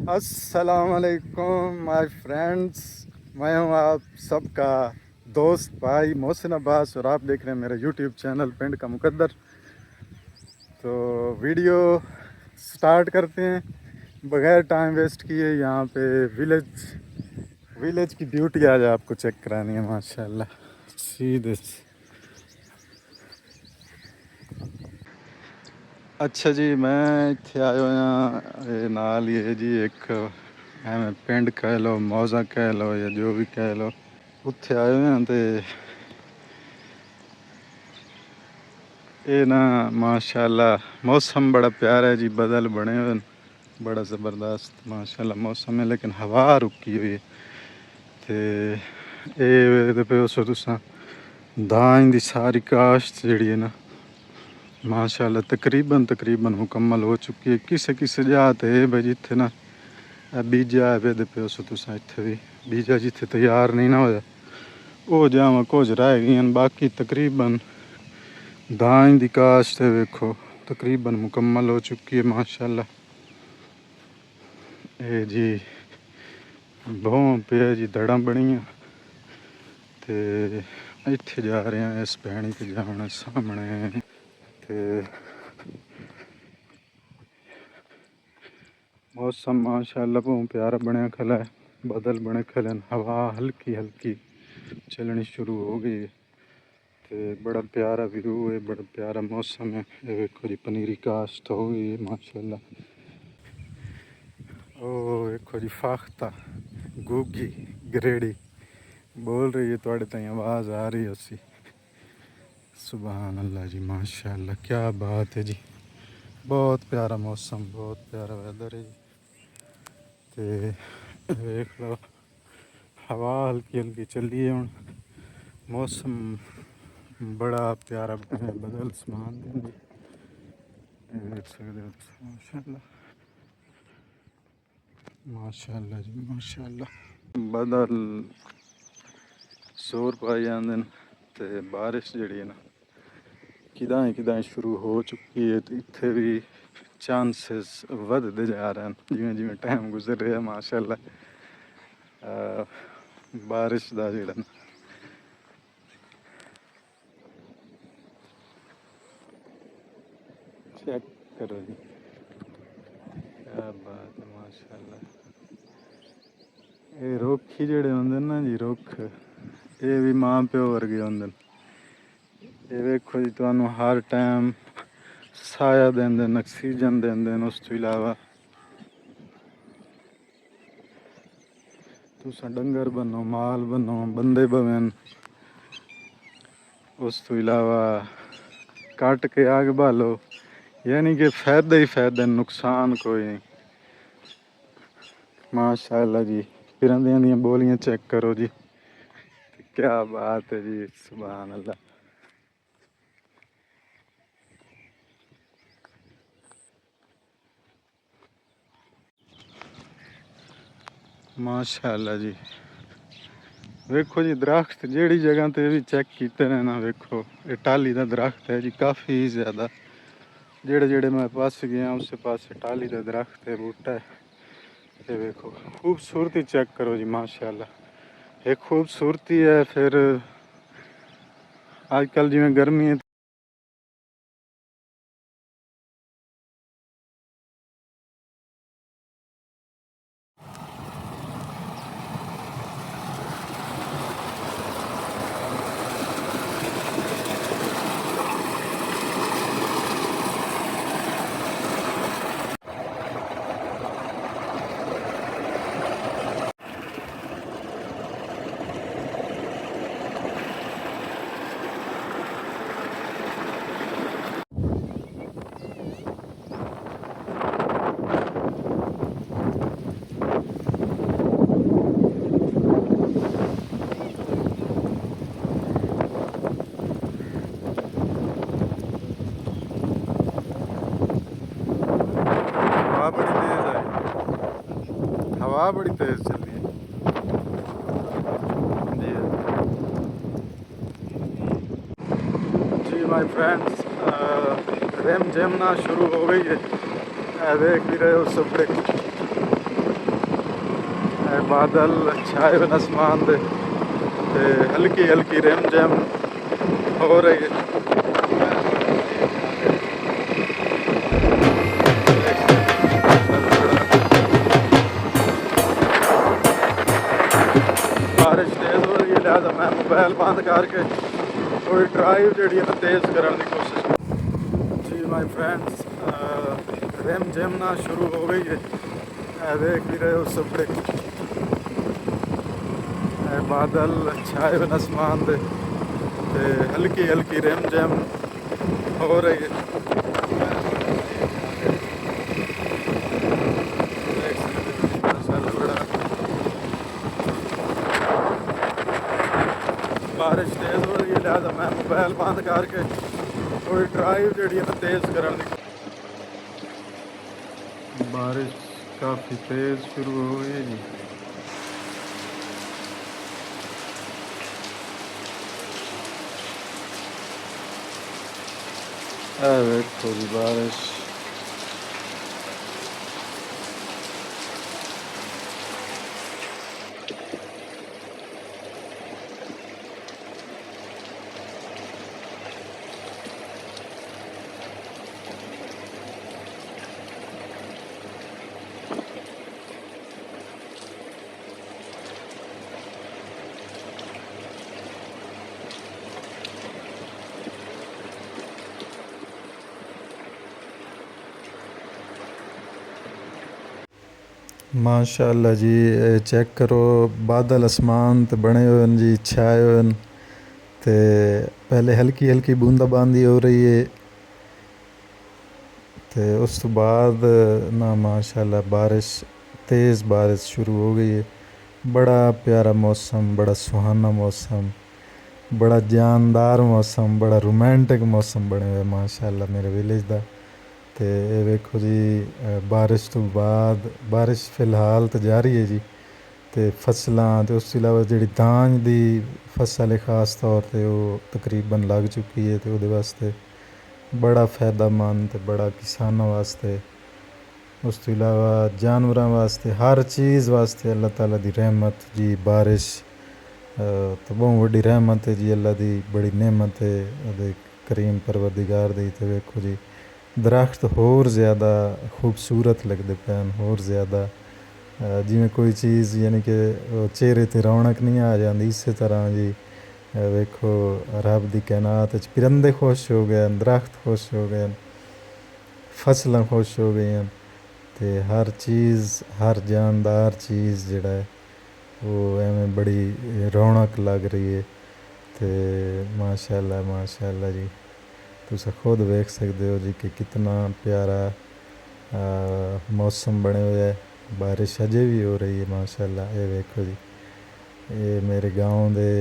السلام علیکم my friends, میں ہوں آپ سب کا دوست بھائی محسن عباس، اور آپ دیکھ رہے ہیں میرا یوٹیوب چینل پنڈ کا مقدر۔ تو ویڈیو سٹارٹ کرتے ہیں بغیر ٹائم ویسٹ کیے۔ یہاں پہ ویلیج کی بیوٹی آج آپ کو چیک کرانی ہے ماشاءاللہ سیدھے سے۔ اچھا جی، میں اتنے آیا ہوا نال یہ جی ایک ایویں پنڈ کہہ لو، موزہ کہہ لو یا جو بھی کہہ لو، اتنے آئے ہوئے ہیں تے یہ نا ماشاءاللہ موسم بڑا پیارا ہے جی، بدل بنے ہوئے بڑا زبردست ماشاءاللہ موسم ہے، لیکن ہوا رکی ہوئی ہے تے اے پہ اسو تساں دائیں دی ساری کاشت جڑی ہے نا ماشاءاللہ تقریباً مکمل ہو چکی ہے۔ کسے جاتے ہے بھائی جتھے نا بیجا ہے پہ اسو تساں اتھے بھی بیجا جتھے تیار نہیں نہ ہویا وہ جاواں کچھ رہ گئی، باقی تقریباً دائیں دی کاشت ویکھو تقریباً مکمل ہو چکی ہے ماشاءاللہ۔ اے جی بہوں پہ جی دڑاں بنیاں تے اتھے جا رہے ہیں اس پہنی تے جانا سامنے تے موسم ماشاءاللہ بہت پیارا بنیا کھلا ہے، بدل بنے کھلے ہیں، ہوا ہلکی چلنی شروع ہو گئی ہے تے بڑا پیارا ویو ہے، بڑا پیارا موسم ہے۔ یہ ویکھو جی پنیری کاشت ہو گئی ہے ماشاءاللہ۔ او ویکھو جی فاختہ گوگی گریڑی بول رہی ہے، تھوڑے تائیں آواز آ رہی ہے اسی۔ سبحان اللہ جی ماشاءاللہ، کیا بات ہے جی، بہت پیارا موسم، بہت پیارا ویدر ہے جی تے دیکھ لو ہوا ہلکی چلی ہے، ہوں موسم بڑا پیارا بدل سمان دیں جی، دیکھ سکتے ہو ماشاءاللہ ماشاءاللہ جی ماشاءاللہ۔ بدل زور پائی جاندے تے بارش جڑی ہے نا کدائیں شروع ہو چکی ہے، تو اتھے بھی چانسز ودھدے جا رہے ہیں جویں ٹائم گزر رہا ہے ماشاءاللہ۔ بارش دا جڑا نا چیک کرو جی، کیا بات ہے ماشاءاللہ۔ یہ رکھ ہی جڑے ہوندے نا جی، رکھ یہ بھی ماں پیو ورگے ہوندے، یہ ویکھو جی تانوں ہر ٹائم سایہ دیندے، آکسیجن دیندے، اس تو علاوہ تساں ڈنگر بنو، مال بنو، بندے بوین، اس تو علاوہ کٹ کے آگ بالو، یعنی کہ فائدہ ہی فائدہ، نقصان کوئی نہیں ماشاءاللہ جی۔ پرندیاں دیاں بولیاں چیک کرو جی، کیا بات ہے جی، سبحان اللہ۔ ماشاءاللہ جی ویکھو جی درخت جیڑی جگہ تے بھی چیک کیتے رہنا، ویکھو یہ ٹالی دا درخت ہے جی، کافی زیادہ جڑے میں پاس گیا اس پاس ٹالی دا درخت ہے، بوٹا ہے۔ یہ ویکھو خوبصورتی چیک کرو جی ماشاءاللہ، ایک خوبصورتی ہے۔ پھر آج کل جی میں گرمی ہے ہوا بڑی تیز چل رہی ہے جی مائی فرینڈس، ریم جمنا شروع ہو گئی ہے، دیکھ بھی رہے ہو سب۔ बादल छाए हुए आसमान दे ते हल्की हल्की रिम जिम हो रही है। बारिश तेज़ हो रही है, लिहाजा मैं मोबाइल बंद करके थोड़ी ड्राइव जी तेज़ करने की कोशिश जी माय फ्रेंड्स। रिम जिम ना शुरू हो गई है, देख भी रहे हो सब बादल छाए हुए आसमान दे ते हल्की हल्की रिम जिम हो रही है। बारिश तेज़ हो रही है, लिहाजा मैं मोबाइल बंद करके थोड़ी ड्राइव जी तेज़ करने की। बारिश काफ़ी तेज़ शुरू हो गई है जी। देखो जी बारिश माशाअल्लाह जी। चेक करो बादल आसमान ते बने हुए हैं जी, छाए हुए हैं ते पहले हल्की हल्की बूंदाबांदी हो रही है ते उस तो बाद ना माशाअल्लाह बारिश तेज़ बारिश शुरू हो गई है। बड़ा प्यारा मौसम, बड़ा सुहाना मौसम, बड़ा जानदार मौसम, बड़ा रोमांटिक मौसम बने हुए माशाअल्लाह मेरे विलेज दा। ते ये वेखो जी बारिश तो बाद बारिश फिलहाल तो जारी है जी ते फसलां ते उस तो इलावा जिहड़ी धान दी फसल है खास तौर ते वो तकरीबन लग चुकी है ते उहदे वास्ते बड़ा फायदामंद ते बड़ा किसानां वास्ते, उस तो इलावा जानवरां वास्ते, हर चीज़ वास्ते अल्लाह ताला दी रहमत जी बारिश तो बहुत वड्डी रहमत है जी, अल्लाह दी बड़ी नेमत है उहदे करीम परवरदिगार दी। ते वेखो जी दरख्त होर ज़्यादा खूबसूरत लगते पे, होर ज़्यादा जिमें कोई चीज़ यानी कि चेहरे ते रौनक नहीं आ जाती, इस तरह जी वेखो रब दी कायनात च परिंदे खुश हो गए, दरख्त खुश हो गए, फसलां खुश हो गई हैं ते हर चीज़ हर जानदार चीज़ जिहड़ा है वो एवें बड़ी रौनक लग रही है। ते माशाअल्लाह माशाअल्लाह जी, तुसीं खुद वेख सकते हो जी कि कितना प्यारा मौसम बने हुए है। बारिश अजे भी हो रही है माशाअल्लाह। ये वेखो जी, ये मेरे गाँव दे